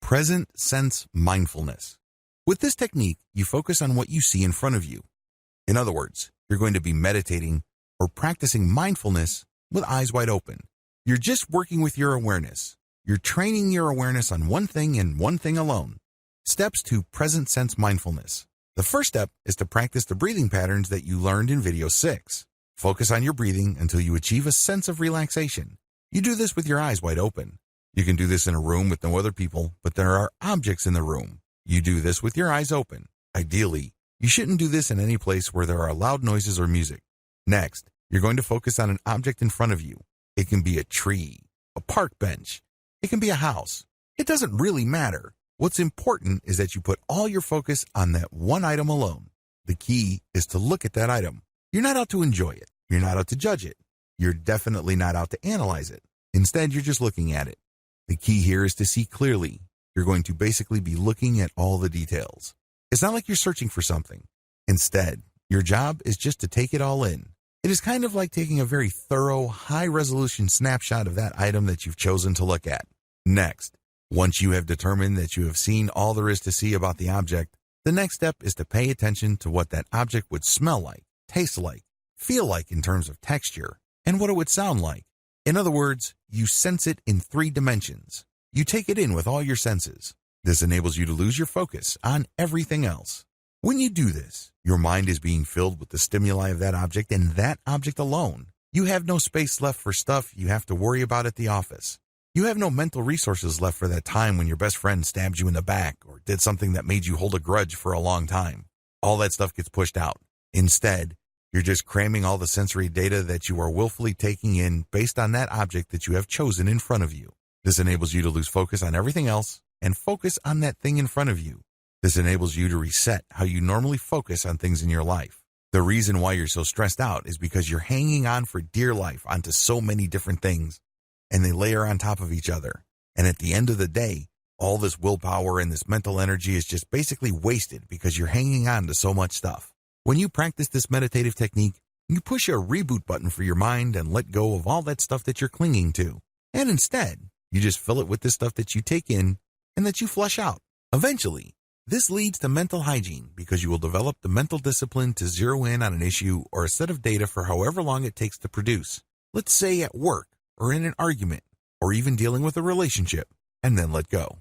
present sense mindfulness. With this technique, you focus on what you see in front of you. In other words, you're going to be meditating or practicing mindfulness with eyes wide open. You're just working with your awareness. You're training your awareness on one thing and one thing alone. Steps to present sense mindfulness. The first step is to practice the breathing patterns that you learned in video 6. Focus on your breathing until you achieve a sense of relaxation. You do this with your eyes wide open. You can do this in a room with no other people, but there are objects in the room. You do this with your eyes open. Ideally, you shouldn't do this in any place where there are loud noises or music. Next, you're going to focus on an object in front of you. It can be a tree, a park bench. It can be a house. It doesn't really matter. What's important is that you put all your focus on that one item alone. The key is to look at that item. You're not out to enjoy it. You're not out to judge it. You're definitely not out to analyze it. Instead, you're just looking at it. The key here is to see clearly. You're going to basically be looking at all the details. It's not like you're searching for something. Instead, your job is just to take it all in. It is kind of like taking a very thorough, high-resolution snapshot of that item that you've chosen to look at. Next, once you have determined that you have seen all there is to see about the object, the next step is to pay attention to what that object would smell like, taste like, feel like in terms of texture, and what it would sound like. In other words, you sense it in 3 dimensions. You take it in with all your senses. This enables you to lose your focus on everything else. When you do this, your mind is being filled with the stimuli of that object and that object alone. You have no space left for stuff you have to worry about at the office. You have no mental resources left for that time when your best friend stabbed you in the back or did something that made you hold a grudge for a long time. All that stuff gets pushed out. Instead, you're just cramming all the sensory data that you are willfully taking in based on that object that you have chosen in front of you. This enables you to lose focus on everything else and focus on that thing in front of you. This enables you to reset how you normally focus on things in your life. The reason why you're so stressed out is because you're hanging on for dear life onto so many different things, and they layer on top of each other. And at the end of the day, all this willpower and this mental energy is just basically wasted because you're hanging on to so much stuff. When you practice this meditative technique, you push a reboot button for your mind and let go of all that stuff that you're clinging to. And instead, you just fill it with the stuff that you take in and that you flush out. Eventually, this leads to mental hygiene because you will develop the mental discipline to zero in on an issue or a set of data for however long it takes to produce. Let's say at work or in an argument or even dealing with a relationship, and then let go.